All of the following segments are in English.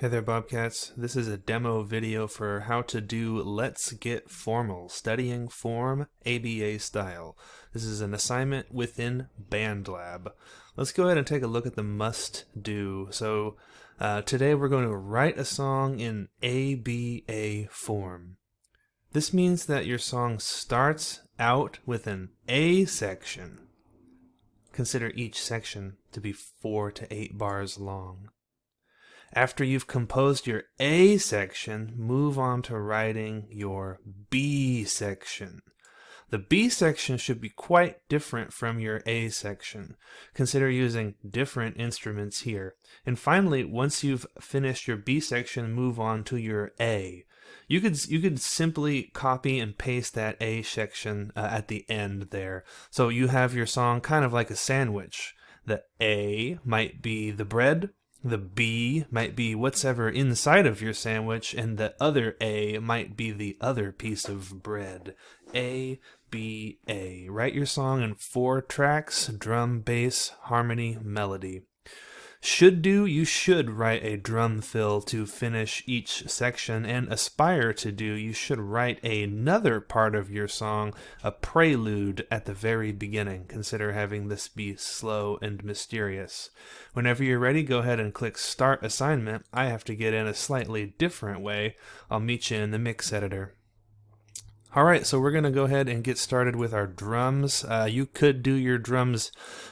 Hey there, Bobcats. This is a demo video for how to do Let's Get Formal, studying form ABA style. This is an assignment within Bandlab. Let's go ahead and take a look at the must-do. So today we're going to write a song in ABA form. This means that your song starts out with an A section. Consider each section to be 4 to 8 bars long. After you've composed your A section, move on to writing your B section. The B section should be quite different from your A section. Consider using different instruments here. And finally, once you've finished your B section, move on to your A. You could simply copy and paste that A section at the end there. So you have your song kind of like a sandwich. The A might be the bread, the B might be whatever inside of your sandwich, and the other A might be the other piece of bread. A, B, A. Write your song in 4 tracks: drum, bass, harmony, melody. You should write a drum fill to finish each section, and you should write another part of your song, a prelude at the very beginning. Consider having this be slow and mysterious. Whenever you're ready, go ahead and click Start Assignment. I have to get in a slightly different way. I'll meet you in the mix editor. Alright, so we're going to go ahead and get started with our drums. You could do your drums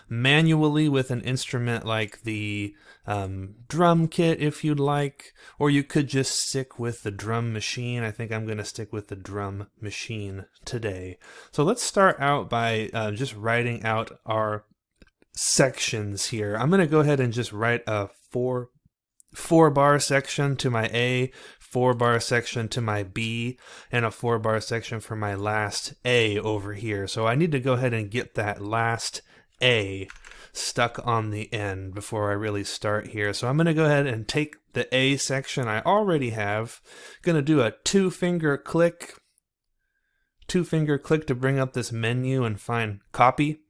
manually with an instrument like the drum kit if you'd like, or you could just stick with the drum machine. I think I'm going to stick with the drum machine today. So let's start out by just writing out our sections here. I'm going to go ahead and just write a 4-bar section to my A, 4-bar section to my B, and a 4-bar section for my last A over here. So I need to go ahead and get that last A stuck on the end before I really start here. So I'm going to go ahead and take the A section I already have. Going to do a 2-finger click. 2-finger click to bring up this menu and find copy.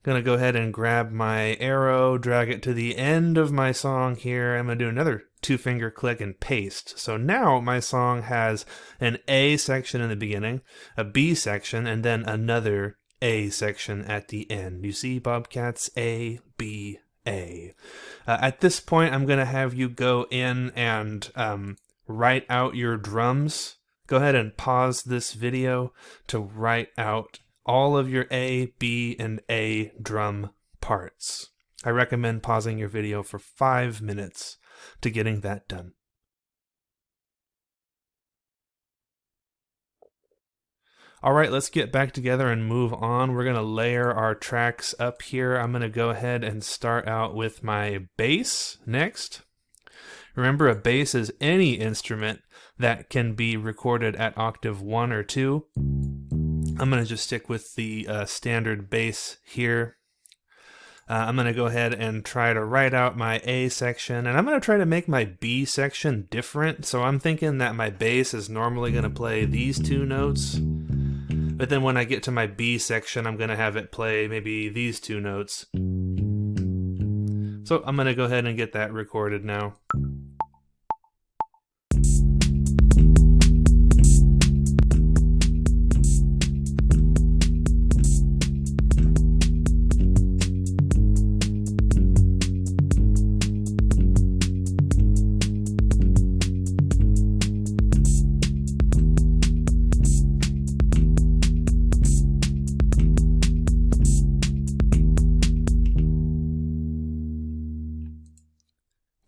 Going to go ahead and grab my arrow, drag it to the end of my song here. I'm going to do another 2-finger click and paste. So now my song has an A section in the beginning, a B section, and then another A section at the end. You see, Bobcats? A, B, A. At this point, I'm going to have you go in and write out your drums. Go ahead and pause this video to write out all of your A, B, and A drum parts. I recommend pausing your video for 5 minutes to getting that done. Alright, let's get back together and move on. We're going to layer our tracks up here. I'm going to go ahead and start out with my bass next. Remember, a bass is any instrument that can be recorded at octave 1 or 2. I'm going to just stick with the standard bass here. I'm going to go ahead and try to write out my A section, and I'm going to try to make my B section different. So I'm thinking that my bass is normally going to play these 2 notes, but then when I get to my B section, I'm going to have it play maybe these 2 notes. So I'm going to go ahead and get that recorded now.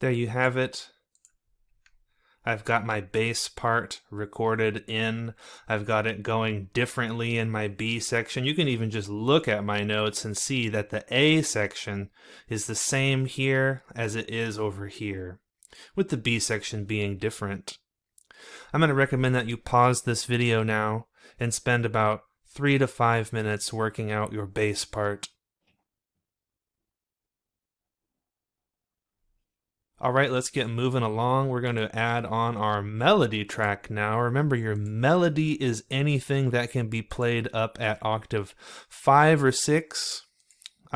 There you have it. I've got my bass part recorded in. I've got it going differently in my B section. You can even just look at my notes and see that the A section is the same here as it is over here, with the B section being different. I'm going to recommend that you pause this video now and spend about 3 to 5 minutes working out your bass part. Alright, let's get moving along. We're going to add on our melody track now. Remember, your melody is anything that can be played up at octave 5 or 6.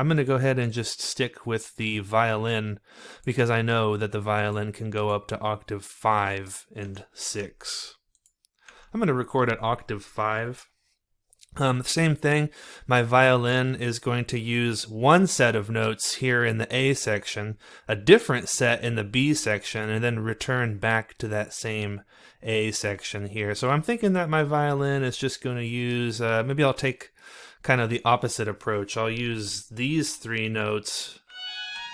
I'm going to go ahead and just stick with the violin because I know that the violin can go up to octave 5 and 6. I'm going to record at octave 5. Same thing, my violin is going to use one set of notes here in the A section, a different set in the B section, and then return back to that same A section here. So I'm thinking that my violin is just going to use, maybe I'll take kind of the opposite approach. I'll use these 3 notes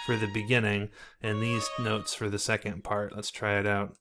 for the beginning and these notes for the second part. Let's try it out.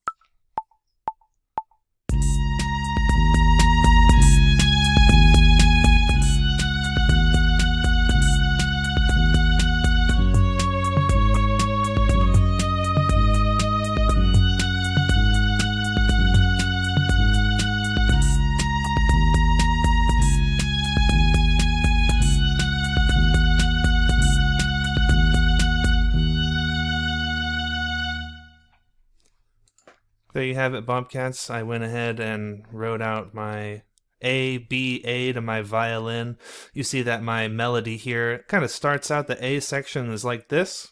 There you have it, Bobcats. I went ahead and wrote out my A, B, A to my violin. You see that my melody here kind of starts out, the A section is like this.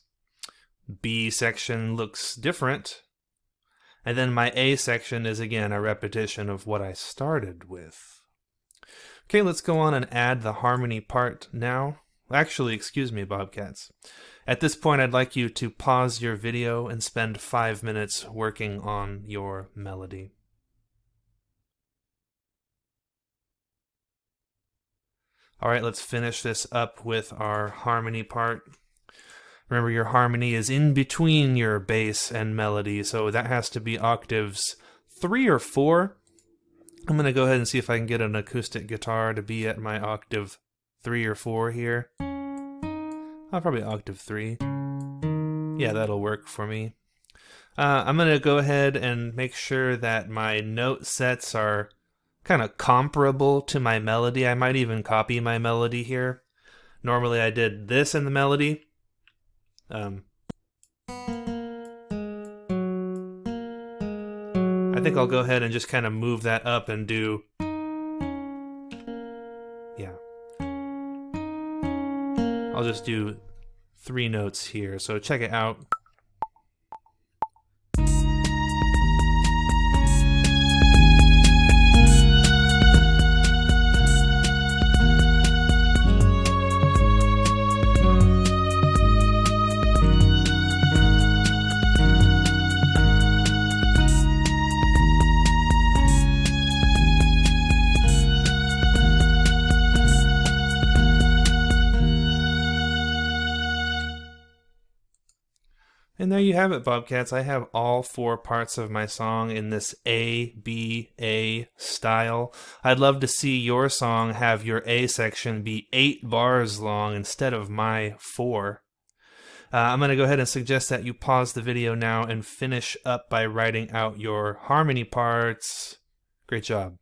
B section looks different. And then my A section is again a repetition of what I started with. Okay, let's go on and add the harmony part now. Actually, excuse me, Bobcats. At this point, I'd like you to pause your video and spend 5 minutes working on your melody. Alright, let's finish this up with our harmony part. Remember, your harmony is in between your bass and melody, so that has to be octaves 3 or 4. I'm going to go ahead and see if I can get an acoustic guitar to be at my octave 3 or 4 here. Probably octave 3. Yeah, that'll work for me. I'm going to go ahead and make sure that my note sets are kind of comparable to my melody. I might even copy my melody here. Normally I did this in the melody. I think I'll go ahead and just kind of move that up and do... yeah. I'll just do 3 notes here, so check it out. And there you have it, Bobcats. I have all 4 parts of my song in this A, B, A style. I'd love to see your song have your A section be 8 bars long instead of my 4. I'm going to go ahead and suggest that you pause the video now and finish up by writing out your harmony parts. Great job.